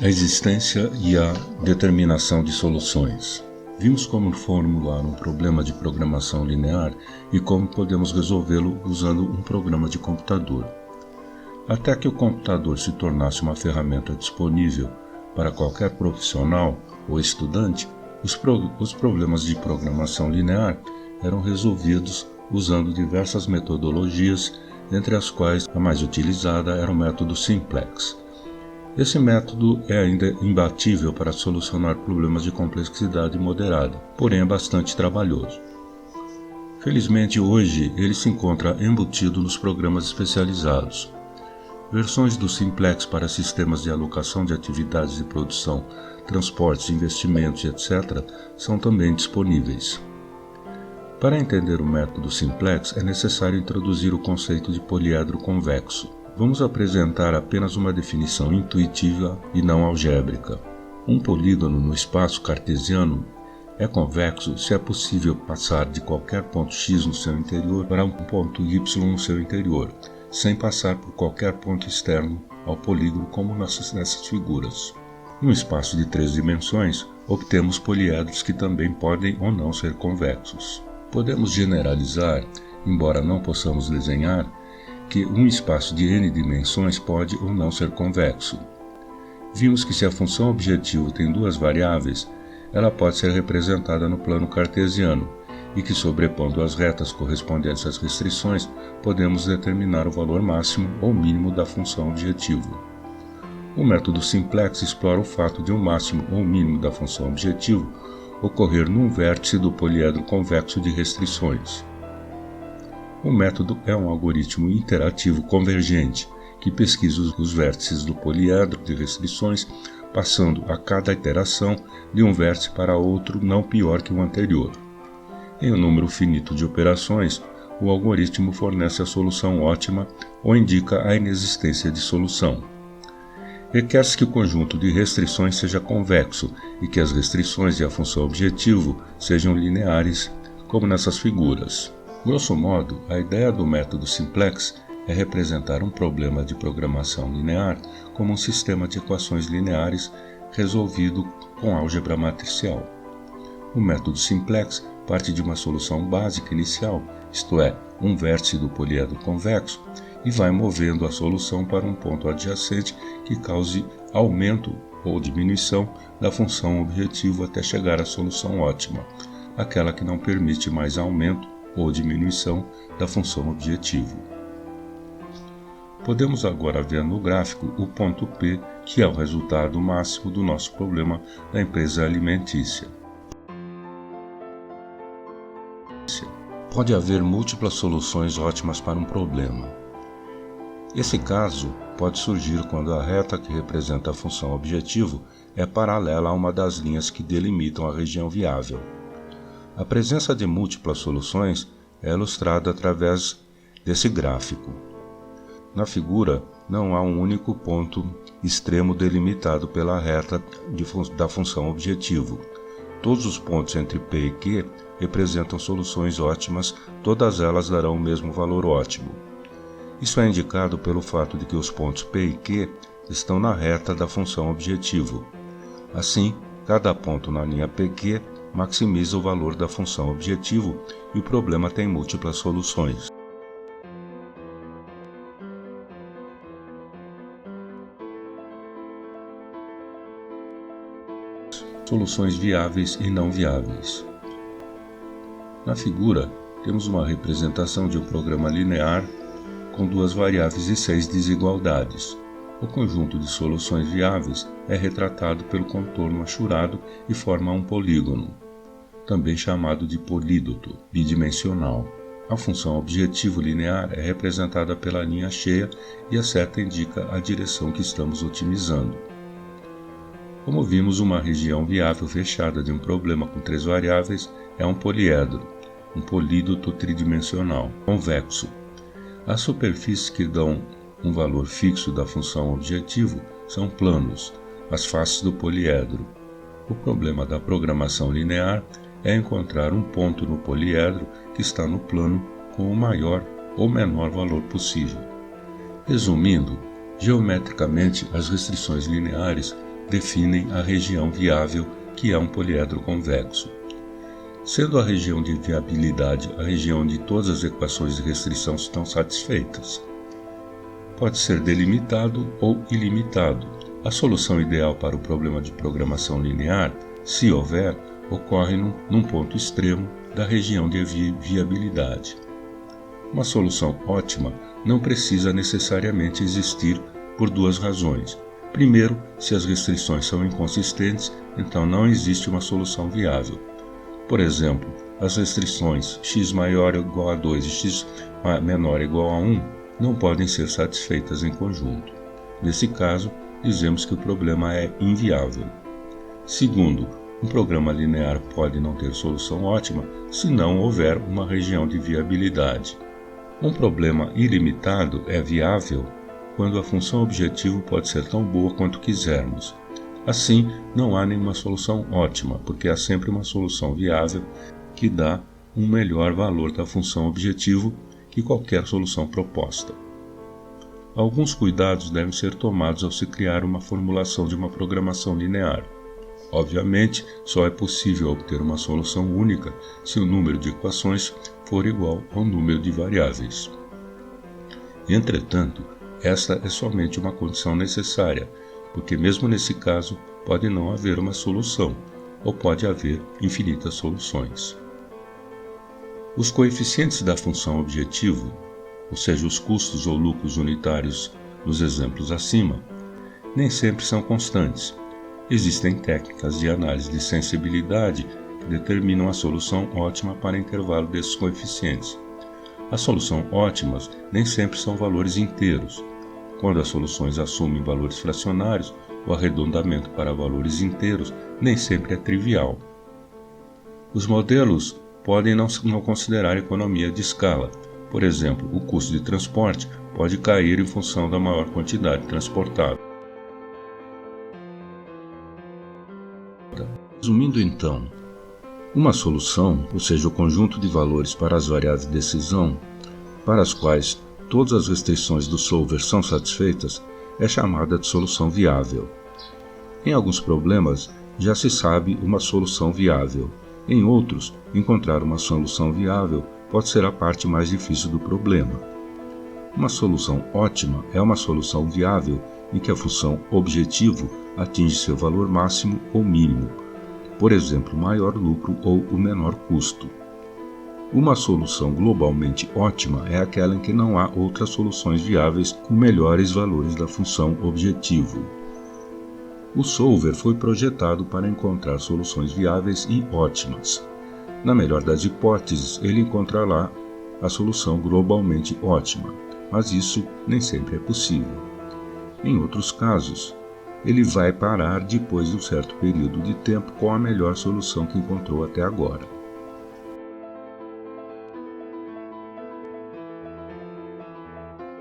A existência e a determinação de soluções. Vimos como formular um problema de programação linear e como podemos resolvê-lo usando um programa de computador. Até que o computador se tornasse uma ferramenta disponível para qualquer profissional ou estudante, os problemas de programação linear eram resolvidos usando diversas metodologias, entre as quais a mais utilizada era o método simplex. Esse método é ainda imbatível para solucionar problemas de complexidade moderada, porém é bastante trabalhoso. Felizmente, hoje ele se encontra embutido nos programas especializados. Versões do simplex para sistemas de alocação de atividades de produção, transportes, investimentos, etc., são também disponíveis. Para entender o método simplex, é necessário introduzir o conceito de poliedro convexo. Vamos apresentar apenas uma definição intuitiva e não algébrica. Um polígono no espaço cartesiano é convexo se é possível passar de qualquer ponto x no seu interior para um ponto y no seu interior, sem passar por qualquer ponto externo ao polígono, como nessas figuras. No espaço de 3 dimensões, obtemos poliedros que também podem ou não ser convexos. Podemos generalizar, embora não possamos desenhar, que um espaço de n dimensões pode ou não ser convexo. Vimos que se a função objetivo tem duas variáveis, ela pode ser representada no plano cartesiano, e que, sobrepondo as retas correspondentes às restrições, podemos determinar o valor máximo ou mínimo da função objetivo. O método simplex explora o fato de um máximo ou mínimo da função objetivo ocorrer num vértice do poliedro convexo de restrições. O método é um algoritmo interativo convergente que pesquisa os vértices do poliedro de restrições, passando a cada iteração de um vértice para outro não pior que o anterior. Em um número finito de operações, o algoritmo fornece a solução ótima ou indica a inexistência de solução. Requer-se que o conjunto de restrições seja convexo e que as restrições e a função objetivo sejam lineares, como nessas figuras. Grosso modo, a ideia do método simplex é representar um problema de programação linear como um sistema de equações lineares resolvido com álgebra matricial. O método simplex parte de uma solução básica inicial, isto é, um vértice do poliedro convexo, e vai movendo a solução para um ponto adjacente que cause aumento ou diminuição da função objetivo até chegar à solução ótima, aquela que não permite mais aumento ou diminuição da função objetivo. Podemos agora ver no gráfico o ponto P, que é o resultado máximo do nosso problema da empresa alimentícia. Pode haver múltiplas soluções ótimas para um problema. Esse caso pode surgir quando a reta que representa a função objetivo é paralela a uma das linhas que delimitam a região viável. A presença de múltiplas soluções é ilustrada através desse gráfico. Na figura, não há um único ponto extremo delimitado pela reta da função objetivo. Todos os pontos entre P e Q representam soluções ótimas, todas elas darão o mesmo valor ótimo. Isso é indicado pelo fato de que os pontos P e Q estão na reta da função objetivo. Assim, cada ponto na linha PQ maximiza o valor da função objetivo e o problema tem múltiplas soluções. Soluções viáveis e não viáveis. Na figura, temos uma representação de um programa linear com duas variáveis e 6 desigualdades. O conjunto de soluções viáveis é retratado pelo contorno achurado e forma um polígono, também chamado de polídoto bidimensional. A função objetivo linear é representada pela linha cheia e a seta indica a direção que estamos otimizando. Como vimos, uma região viável fechada de um problema com 3 variáveis é um poliedro, um polídoto tridimensional, convexo. As superfícies que dão um valor fixo da função objetivo são planos, as faces do poliedro. O problema da programação linear é encontrar um ponto no poliedro que está no plano com o maior ou menor valor possível. Resumindo, geometricamente, as restrições lineares definem a região viável, que é um poliedro convexo. Sendo a região de viabilidade a região onde todas as equações de restrição estão satisfeitas. Pode ser delimitado ou ilimitado. A solução ideal para o problema de programação linear, se houver, ocorre num ponto extremo da região de viabilidade. Uma solução ótima não precisa necessariamente existir por duas razões. Primeiro, se as restrições são inconsistentes, então não existe uma solução viável. Por exemplo, as restrições x maior ou igual a 2 e x menor ou igual a 1 não podem ser satisfeitas em conjunto. Nesse caso, dizemos que o problema é inviável. Segundo, um programa linear pode não ter solução ótima se não houver uma região de viabilidade. Um problema ilimitado é viável quando a função objetivo pode ser tão boa quanto quisermos. Assim, não há nenhuma solução ótima, porque há sempre uma solução viável que dá um melhor valor da função objetivo que qualquer solução proposta. Alguns cuidados devem ser tomados ao se criar uma formulação de uma programação linear. Obviamente, só é possível obter uma solução única se o número de equações for igual ao número de variáveis. Entretanto, esta é somente uma condição necessária, porque mesmo nesse caso pode não haver uma solução, ou pode haver infinitas soluções. Os coeficientes da função objetivo, ou seja, os custos ou lucros unitários nos exemplos acima, nem sempre são constantes. Existem técnicas de análise de sensibilidade que determinam a solução ótima para intervalo desses coeficientes. As soluções ótimas nem sempre são valores inteiros. Quando as soluções assumem valores fracionários, o arredondamento para valores inteiros nem sempre é trivial. Os modelos podem não considerar economia de escala. Por exemplo, o custo de transporte pode cair em função da maior quantidade transportada. Resumindo então, uma solução, ou seja, o conjunto de valores para as variáveis de decisão, para as quais todas as restrições do solver são satisfeitas, é chamada de solução viável. Em alguns problemas, já se sabe uma solução viável. Em outros, encontrar uma solução viável pode ser a parte mais difícil do problema. Uma solução ótima é uma solução viável em que a função objetivo atinge seu valor máximo ou mínimo, por exemplo, o maior lucro ou o menor custo. Uma solução globalmente ótima é aquela em que não há outras soluções viáveis com melhores valores da função objetivo. O solver foi projetado para encontrar soluções viáveis e ótimas. Na melhor das hipóteses, ele encontrará a solução globalmente ótima, mas isso nem sempre é possível. Em outros casos, ele vai parar depois de um certo período de tempo com a melhor solução que encontrou até agora.